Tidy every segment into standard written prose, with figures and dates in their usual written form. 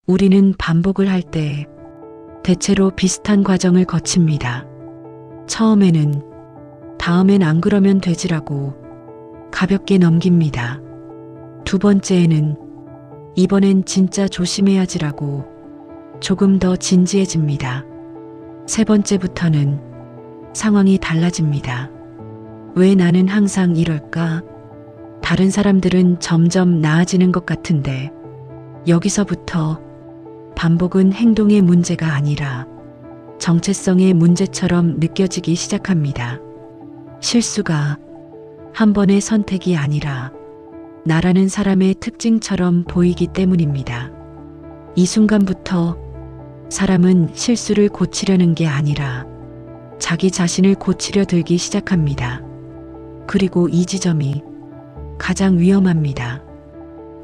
우리는 반복을 할 때 대체로 비슷한 과정을 거칩니다. 처음에는 다음엔 안 그러면 되지라고 가볍게 넘깁니다. 두 번째에는 이번엔 진짜 조심해야지라고 조금 더 진지해집니다. 세 번째부터는 상황이 달라집니다. 왜 나는 항상 이럴까? 다른 사람들은 점점 나아지는 것 같은데 여기서부터 반복은 행동의 문제가 아니라 정체성의 문제처럼 느껴지기 시작합니다. 실수가 한 번의 선택이 아니라 나라는 사람의 특징처럼 보이기 때문입니다. 이 순간부터 사람은 실수를 고치려는 게 아니라 자기 자신을 고치려 들기 시작합니다. 그리고 이 지점이 가장 위험합니다.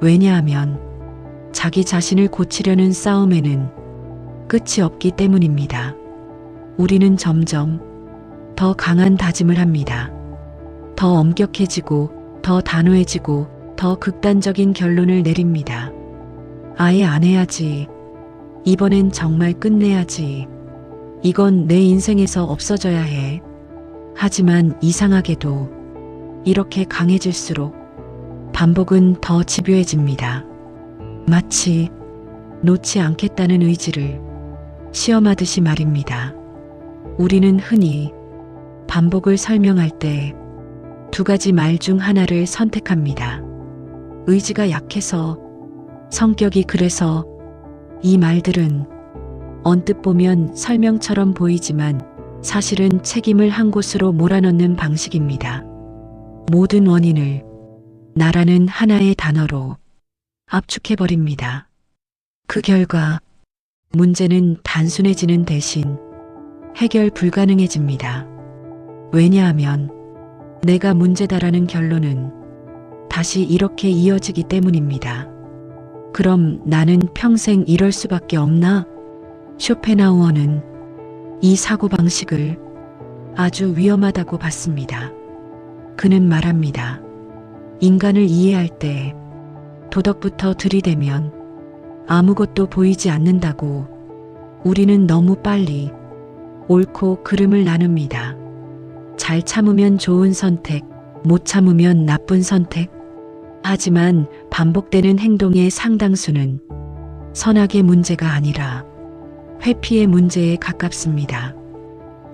왜냐하면 자기 자신을 고치려는 싸움에는 끝이 없기 때문입니다. 우리는 점점 더 강한 다짐을 합니다. 더 엄격해지고 더 단호해지고 더 극단적인 결론을 내립니다. 아예 안 해야지. 이번엔 정말 끝내야지. 이건 내 인생에서 없어져야 해. 하지만 이상하게도 이렇게 강해질수록 반복은 더 집요해집니다. 마치 놓지 않겠다는 의지를 시험하듯이 말입니다. 우리는 흔히 반복을 설명할 때 두 가지 말 중 하나를 선택합니다. 의지가 약해서, 성격이 그래서. 이 말들은 언뜻 보면 설명처럼 보이지만 사실은 책임을 한 곳으로 몰아넣는 방식입니다. 모든 원인을 나라는 하나의 단어로 압축해버립니다. 그 결과 문제는 단순해지는 대신 해결 불가능해집니다. 왜냐하면 내가 문제다라는 결론은 다시 이렇게 이어지기 때문입니다. 그럼 나는 평생 이럴 수밖에 없나? 쇼펜하우어는 이 사고방식을 아주 위험하다고 봤습니다. 그는 말합니다. 인간을 이해할 때 도덕부터 들이대면 아무것도 보이지 않는다고. 우리는 너무 빨리 옳고 그름을 나눕니다. 잘 참으면 좋은 선택, 못 참으면 나쁜 선택. 하지만 반복되는 행동의 상당수는 선악의 문제가 아니라 회피의 문제에 가깝습니다.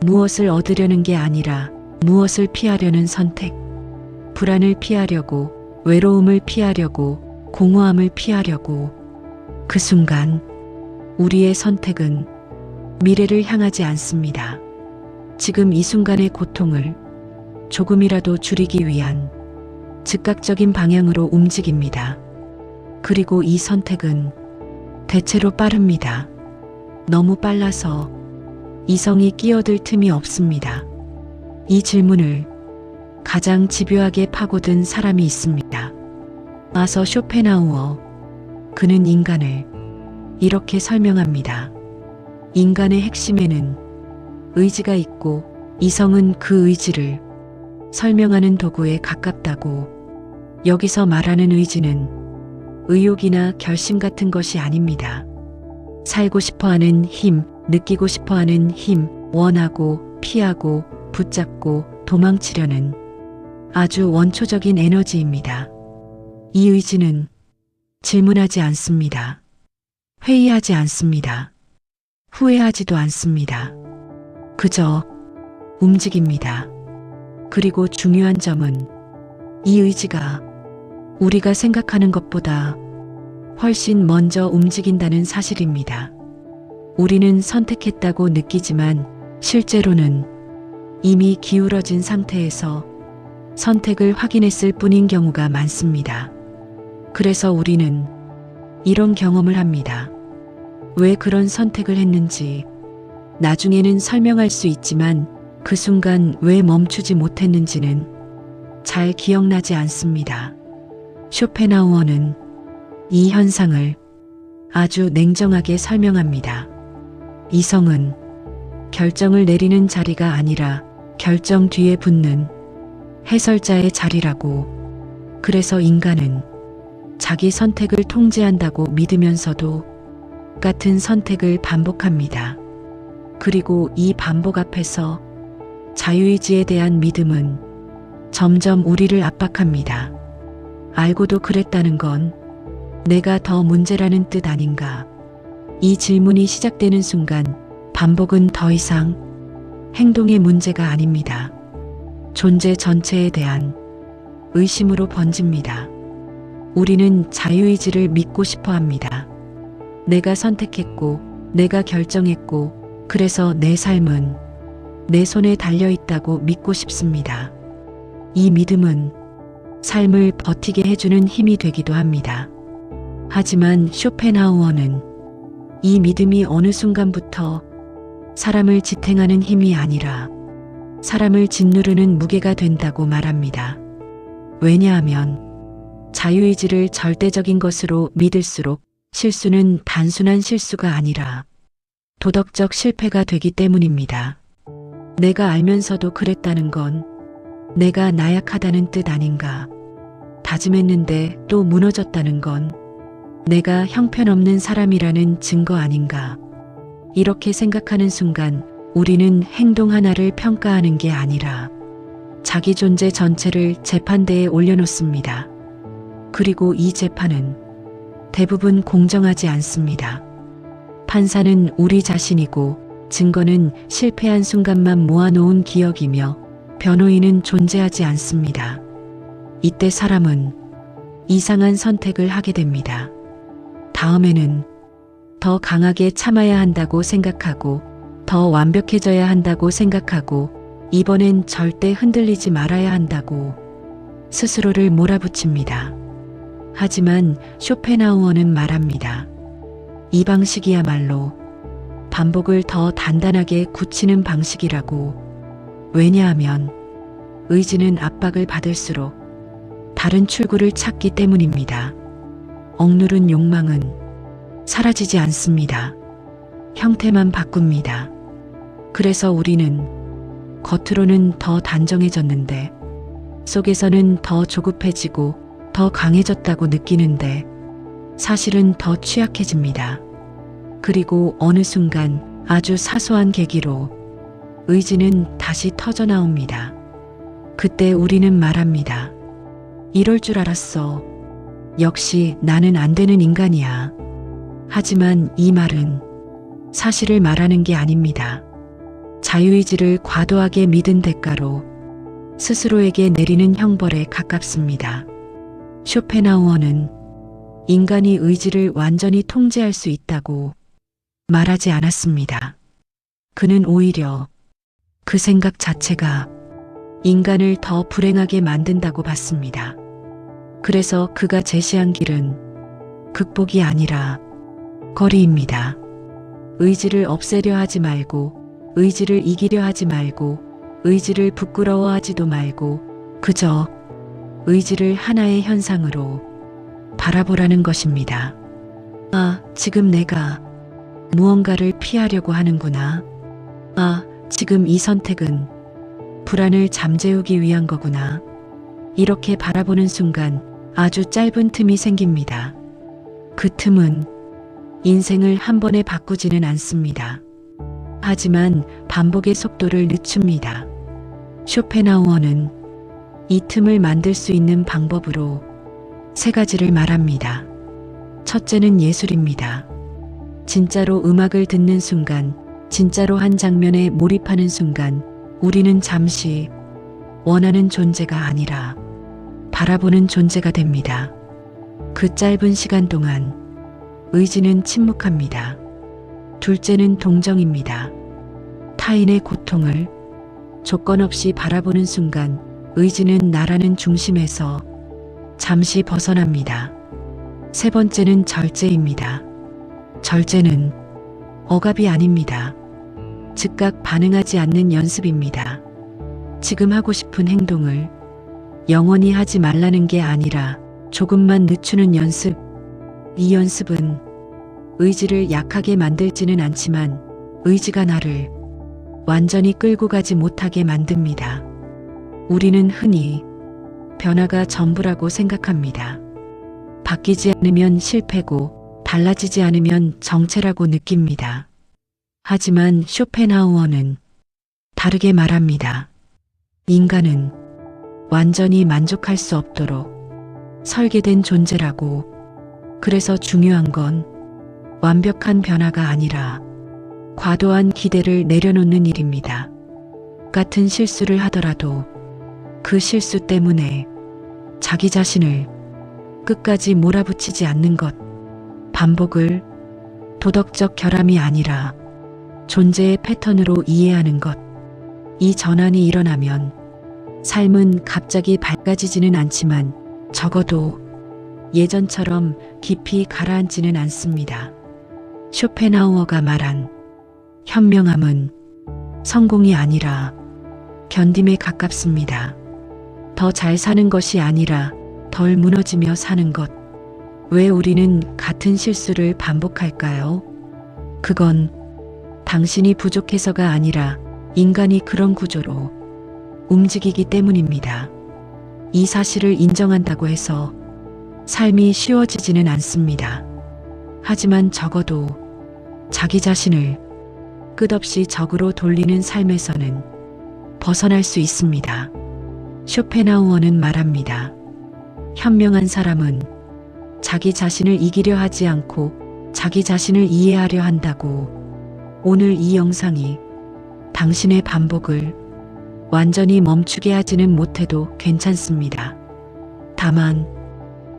무엇을 얻으려는 게 아니라 무엇을 피하려는 선택. 불안을 피하려고, 외로움을 피하려고, 공허함을 피하려고. 그 순간 우리의 선택은 미래를 향하지 않습니다. 지금 이 순간의 고통을 조금이라도 줄이기 위한 즉각적인 방향으로 움직입니다. 그리고 이 선택은 대체로 빠릅니다. 너무 빨라서 이성이 끼어들 틈이 없습니다. 이 질문을 가장 집요하게 파고든 사람이 있습니다. 아서 쇼펜하우어. 그는 인간을 이렇게 설명합니다. 인간의 핵심에는 의지가 있고 이성은 그 의지를 설명하는 도구에 가깝다고. 여기서 말하는 의지는 의욕이나 결심 같은 것이 아닙니다. 살고 싶어하는 힘, 느끼고 싶어하는 힘, 원하고, 피하고, 붙잡고, 도망치려는 아주 원초적인 에너지입니다. 이 의지는 질문하지 않습니다. 회의하지 않습니다. 후회하지도 않습니다. 그저 움직입니다. 그리고 중요한 점은 이 의지가 우리가 생각하는 것보다 훨씬 먼저 움직인다는 사실입니다. 우리는 선택했다고 느끼지만 실제로는 이미 기울어진 상태에서 선택을 확인했을 뿐인 경우가 많습니다. 그래서 우리는 이런 경험을 합니다. 왜 그런 선택을 했는지 나중에는 설명할 수 있지만 그 순간 왜 멈추지 못했는지는 잘 기억나지 않습니다. 쇼펜하우어는 이 현상을 아주 냉정하게 설명합니다. 이성은 결정을 내리는 자리가 아니라 결정 뒤에 붙는 해설자의 자리라고. 그래서 인간은 자기 선택을 통제한다고 믿으면서도 똑같은 선택을 반복합니다. 그리고 이 반복 앞에서 자유의지에 대한 믿음은 점점 우리를 압박합니다. 알고도 그랬다는 건 내가 더 문제라는 뜻 아닌가? 이 질문이 시작되는 순간 반복은 더 이상 행동의 문제가 아닙니다. 존재 전체에 대한 의심으로 번집니다. 우리는 자유의지를 믿고 싶어 합니다. 내가 선택했고, 내가 결정했고, 그래서 내 삶은 내 손에 달려 있다고 믿고 싶습니다. 이 믿음은 삶을 버티게 해주는 힘이 되기도 합니다. 하지만 쇼펜하우어는 이 믿음이 어느 순간부터 사람을 지탱하는 힘이 아니라 사람을 짓누르는 무게가 된다고 말합니다. 왜냐하면 자유의지를 절대적인 것으로 믿을수록 실수는 단순한 실수가 아니라 도덕적 실패가 되기 때문입니다. 내가 알면서도 그랬다는 건 내가 나약하다는 뜻 아닌가? 다짐했는데 또 무너졌다는 건 내가 형편없는 사람이라는 증거 아닌가? 이렇게 생각하는 순간 우리는 행동 하나를 평가하는 게 아니라 자기 존재 전체를 재판대에 올려놓습니다. 그리고 이 재판은 대부분 공정하지 않습니다. 판사는 우리 자신이고 증거는 실패한 순간만 모아놓은 기억이며 변호인은 존재하지 않습니다. 이때 사람은 이상한 선택을 하게 됩니다. 다음에는 더 강하게 참아야 한다고 생각하고 더 완벽해져야 한다고 생각하고 이번엔 절대 흔들리지 말아야 한다고 스스로를 몰아붙입니다. 하지만 쇼펜하우어는 말합니다. 이 방식이야말로 반복을 더 단단하게 굳히는 방식이라고. 왜냐하면 의지는 압박을 받을수록 다른 출구를 찾기 때문입니다. 억누른 욕망은 사라지지 않습니다. 형태만 바꿉니다. 그래서 우리는 겉으로는 더 단정해졌는데 속에서는 더 조급해지고 더 강해졌다고 느끼는데 사실은 더 취약해집니다. 그리고 어느 순간 아주 사소한 계기로 의지는 다시 터져 나옵니다. 그때 우리는 말합니다. 이럴 줄 알았어. 역시 나는 안 되는 인간이야. 하지만 이 말은 사실을 말하는 게 아닙니다. 자유의지를 과도하게 믿은 대가로 스스로에게 내리는 형벌에 가깝습니다. 쇼펜하우어는 인간이 의지를 완전히 통제할 수 있다고 말하지 않았습니다. 그는 오히려 그 생각 자체가 인간을 더 불행하게 만든다고 봤습니다. 그래서 그가 제시한 길은 극복이 아니라 거리입니다. 의지를 없애려 하지 말고, 의지를 이기려 하지 말고, 의지를 부끄러워하지도 말고, 그저 의지를 하나의 현상으로 바라보라는 것입니다. 아, 지금 내가 무언가를 피하려고 하는구나. 아, 지금 이 선택은 불안을 잠재우기 위한 거구나. 이렇게 바라보는 순간 아주 짧은 틈이 생깁니다. 그 틈은 인생을 한 번에 바꾸지는 않습니다. 하지만 반복의 속도를 늦춥니다. 쇼펜하우어는 이 틈을 만들 수 있는 방법으로 세 가지를 말합니다. 첫째는 예술입니다. 진짜로 음악을 듣는 순간, 진짜로 한 장면에 몰입하는 순간, 우리는 잠시 원하는 존재가 아니라 바라보는 존재가 됩니다. 그 짧은 시간 동안 의지는 침묵합니다. 둘째는 동정입니다. 타인의 고통을 조건 없이 바라보는 순간 의지는 나라는 중심에서 잠시 벗어납니다. 세 번째는 절제입니다. 절제는 억압이 아닙니다. 즉각 반응하지 않는 연습입니다. 지금 하고 싶은 행동을 영원히 하지 말라는 게 아니라 조금만 늦추는 연습. 이 연습은 의지를 약하게 만들지는 않지만 의지가 나를 완전히 끌고 가지 못하게 만듭니다. 우리는 흔히 변화가 전부라고 생각합니다. 바뀌지 않으면 실패고 달라지지 않으면 정체라고 느낍니다. 하지만 쇼펜하우어는 다르게 말합니다. 인간은 완전히 만족할 수 없도록 설계된 존재라고. 그래서 중요한 건 완벽한 변화가 아니라 과도한 기대를 내려놓는 일입니다. 같은 실수를 하더라도 그 실수 때문에 자기 자신을 끝까지 몰아붙이지 않는 것. 반복을 도덕적 결함이 아니라 존재의 패턴으로 이해하는 것. 이 전환이 일어나면 삶은 갑자기 밝아지지는 않지만 적어도 예전처럼 깊이 가라앉지는 않습니다. 쇼펜하우어가 말한 현명함은 성공이 아니라 견딤에 가깝습니다. 더 잘 사는 것이 아니라 덜 무너지며 사는 것. 왜 우리는 같은 실수를 반복할까요? 그건 당신이 부족해서가 아니라 인간이 그런 구조로 움직이기 때문입니다. 이 사실을 인정한다고 해서 삶이 쉬워지지는 않습니다. 하지만 적어도 자기 자신을 끝없이 적으로 돌리는 삶에서는 벗어날 수 있습니다. 쇼펜하우어는 말합니다. 현명한 사람은 자기 자신을 이기려 하지 않고 자기 자신을 이해하려 한다고. 오늘 이 영상이 당신의 반복을 완전히 멈추게 하지는 못해도 괜찮습니다. 다만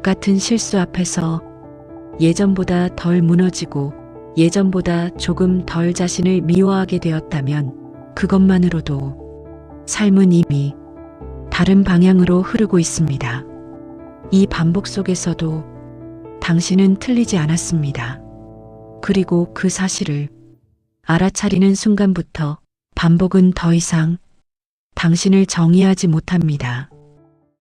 같은 실수 앞에서 예전보다 덜 무너지고 예전보다 조금 덜 자신을 미워하게 되었다면 그것만으로도 삶은 이미 다른 방향으로 흐르고 있습니다. 이 반복 속에서도 당신은 틀리지 않았습니다. 그리고 그 사실을 알아차리는 순간부터 반복은 더 이상 당신을 정의하지 못합니다.